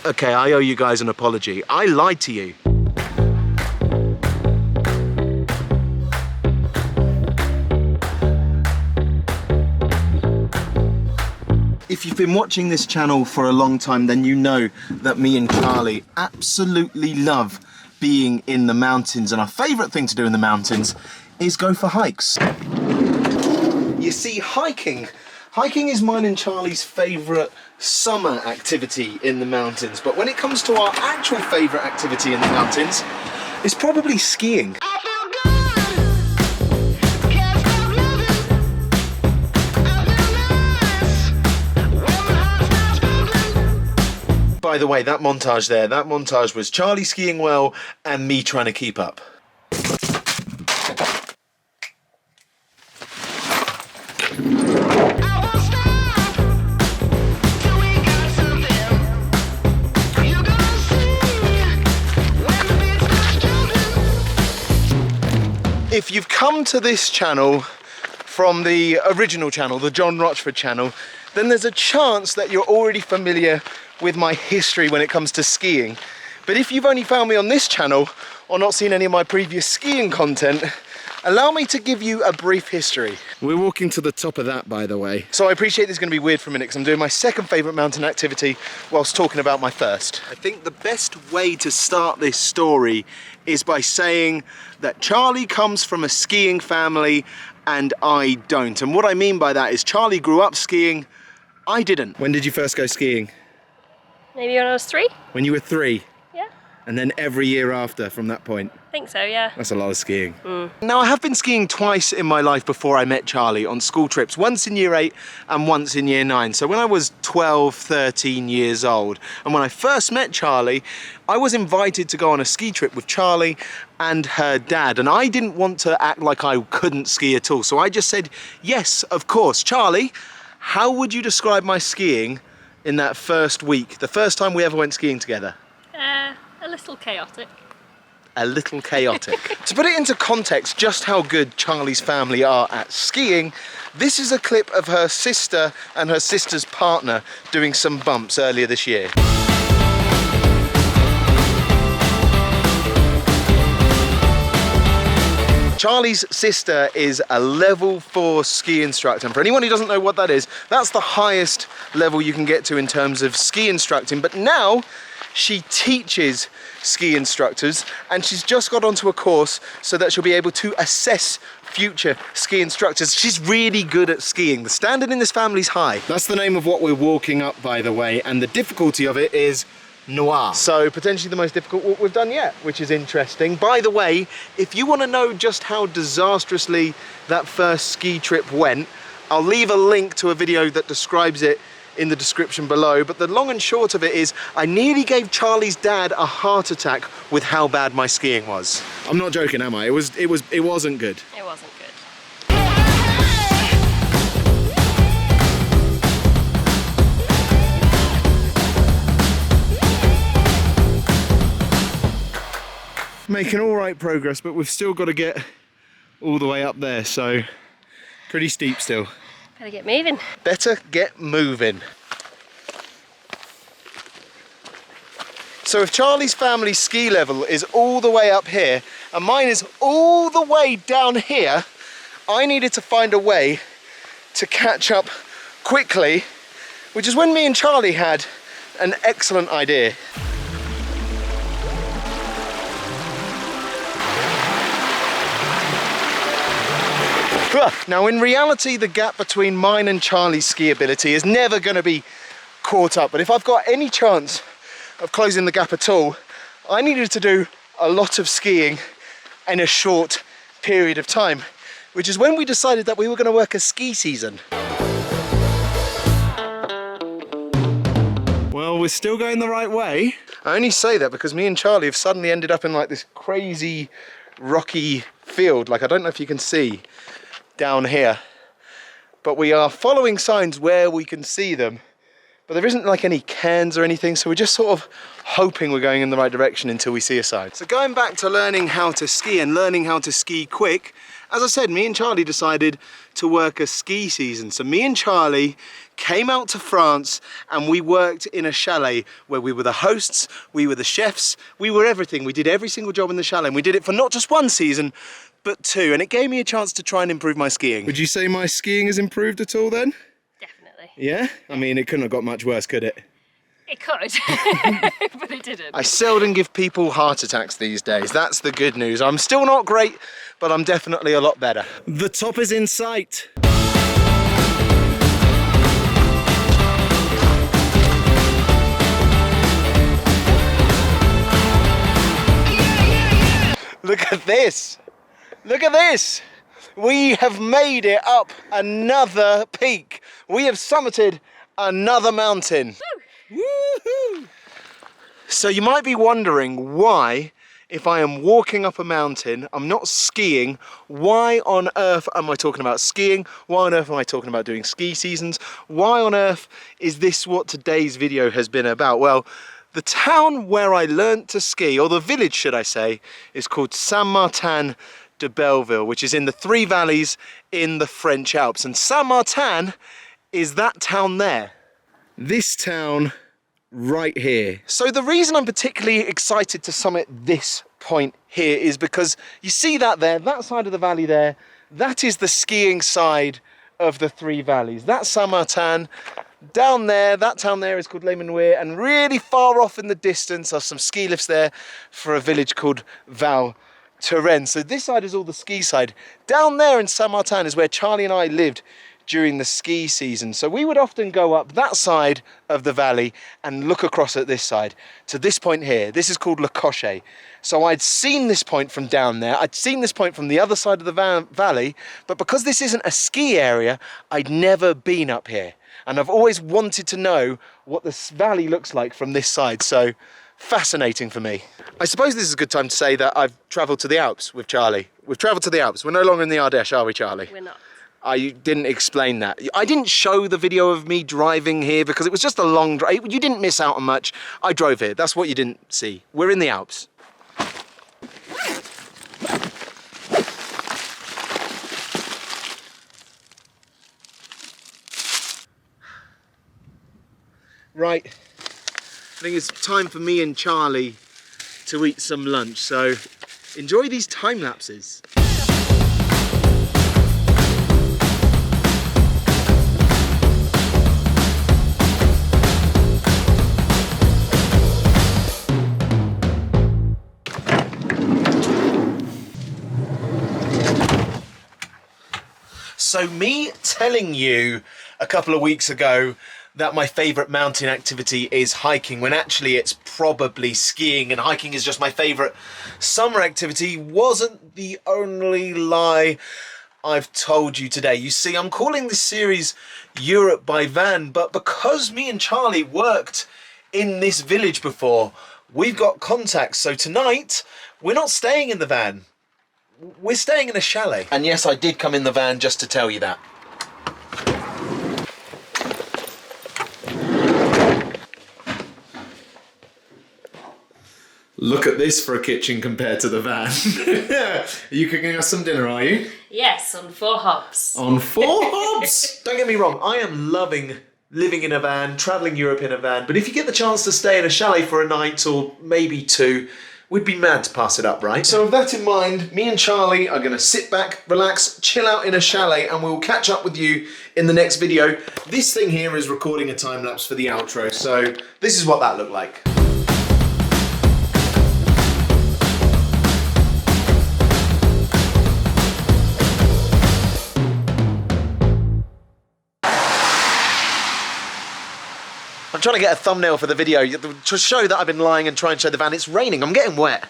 Okay, I owe you guys an apology. I lied to you. If you've been watching this channel for a long time, then you know that me and Charlie absolutely love being in the mountains, and our favourite thing to do in the mountains is go for hikes. You see, hiking is mine and Charlie's favourite summer activity in the mountains, but when it comes to our actual favourite activity in the mountains, it's probably skiing. By the way, that montage was Charlie skiing well and me trying to keep up. If you've come to this channel from the original channel, the John Rochford channel, then there's a chance that you're already familiar with my history when it comes to skiing. But if you've only found me on this channel or not seen any of my previous skiing content, allow me to give you a brief history. We're walking to the top of that, by the way. So I appreciate this is going to be weird for a minute because I'm doing my second favourite mountain activity whilst talking about my first. I think the best way to start this story is by saying that Charlie comes from a skiing family and I don't. And what I mean by that is Charlie grew up skiing, I didn't. When did you first go skiing? Maybe when I was 3? When you were 3? Yeah. And then every year after from that point? I think so, yeah. That's a lot of skiing. Now, I have been skiing twice in my life before I met Charlie on school trips, once in year 8 and once in year 9. So when I was 12, 13 years old, and when I first met Charlie, I was invited to go on a ski trip with Charlie and her dad, and I didn't want to act like I couldn't ski at all. So I just said, yes, of course. Charlie, how would you describe my skiing in that first week, the first time we ever went skiing together? A little chaotic. A little chaotic. To put it into context just how good Charlie's family are at skiing, this is a clip of her sister and her sister's partner doing some bumps earlier this year. Charlie's sister is a level 4 ski instructor, and for anyone who doesn't know what that is, that's the highest level you can get to in terms of ski instructing. But now she teaches ski instructors, and she's just got onto a course so that she'll be able to assess future ski instructors. She's really good at skiing. The standard in this family's high. That's the name of what we're walking up, by the way, and the difficulty of it is noir. So potentially the most difficult walk we've done yet, which is interesting. By the way, if you want to know just how disastrously that first ski trip went, I'll leave a link to a video that describes it in the description below. But the long and short of it is I nearly gave Charlie's dad a heart attack with how bad my skiing was. I'm not joking, am I? It wasn't good. It wasn't good. Making all right progress, but we've still got to get all the way up there, so pretty steep still. Better get moving. Better get moving. So if Charlie's family ski level is all the way up here and mine is all the way down here, I needed to find a way to catch up quickly, which is when me and Charlie had an excellent idea. Now in reality, the gap between mine and Charlie's ski ability is never going to be caught up, but if I've got any chance of closing the gap at all, I needed to do a lot of skiing in a short period of time, which is when we decided that we were going to work a ski season. Well, we're still going the right way. I only say that because me and Charlie have suddenly ended up in like this crazy rocky field, like I don't know if you can see down here, but we are following signs where we can see them, but there isn't like any cairns or anything, so we're just sort of hoping we're going in the right direction until we see a sign. So going back to learning how to ski and learning how to ski quick, As I said, me and Charlie decided to work a ski season. So me and Charlie came out to France and we worked in a chalet where we were the hosts, we were the chefs, we were everything. We did every single job in the chalet, and we did it for not just one season, but two. And it gave me a chance to try and improve my skiing. Would you say my skiing has improved at all then? Definitely. Yeah? I mean, it couldn't have got much worse, could it? It could, but it didn't. I seldom give people heart attacks these days. That's the good news. I'm still not great, but I'm definitely a lot better. The top is in sight. Look at this. Look at this. We have made it up another peak. We have summited another mountain. Woohoo! So you might be wondering why, if I am walking up a mountain, I'm not skiing, why on earth am I talking about skiing? Why on earth am I talking about doing ski seasons? Why on earth is this what today's video has been about? Well, the town where I learnt to ski, or the village should I say, is called Saint-Martin de Belleville, which is in the Three Valleys in the French Alps. And Saint-Martin is that town there. This town right here. So the reason I'm particularly excited to summit this point here is because you see that there, that side of the valley there, that is the skiing side of the Three Valleys. That's Saint-Martin. Down there, that town there is called Les Menuires, and really far off in the distance are some ski lifts there for a village called Vauxhall Movano. So this side is all the ski side. Down there in Saint-Martin is where Charlie and I lived during the ski season. So we would often go up that side of the valley and look across at this side to this point here. This is called Le Cochet. So I'd seen this point from down there. I'd seen this point from the other side of the valley, but because this isn't a ski area, I'd never been up here. And I've always wanted to know what this valley looks like from this side. So fascinating for me. I suppose this is a good time to say that I've travelled to the Alps with Charlie. We've travelled to the Alps. We're no longer in the Ardèche, are we, Charlie? We're not. I didn't explain that. I didn't show the video of me driving here because it was just a long drive. You didn't miss out on much. I drove here. That's what you didn't see. We're in the Alps. Right. I think it's time for me and Charlie to eat some lunch. So enjoy these time lapses. So me telling you a couple of weeks ago that my favourite mountain activity is hiking, when actually it's probably skiing, and hiking is just my favourite summer activity, wasn't the only lie I've told you today. You see, I'm calling this series Europe by Van, but because me and Charlie worked in this village before, we've got contacts. So tonight, we're not staying in the van. We're staying in a chalet. And yes, I did come in the van just to tell you that. Look at this for a kitchen compared to the van. Are you cooking us some dinner, are you? Yes, on 4 hobs. On 4 hobs? Don't get me wrong, I am loving living in a van, travelling Europe in a van, but if you get the chance to stay in a chalet for a night or maybe 2, we'd be mad to pass it up, right? So with that in mind, me and Charlie are gonna sit back, relax, chill out in a chalet, and we'll catch up with you in the next video. This thing here is recording a time lapse for the outro, so this is what that looked like. I'm trying to get a thumbnail for the video to show that I've been lying and trying to show the van. It's raining, I'm getting wet.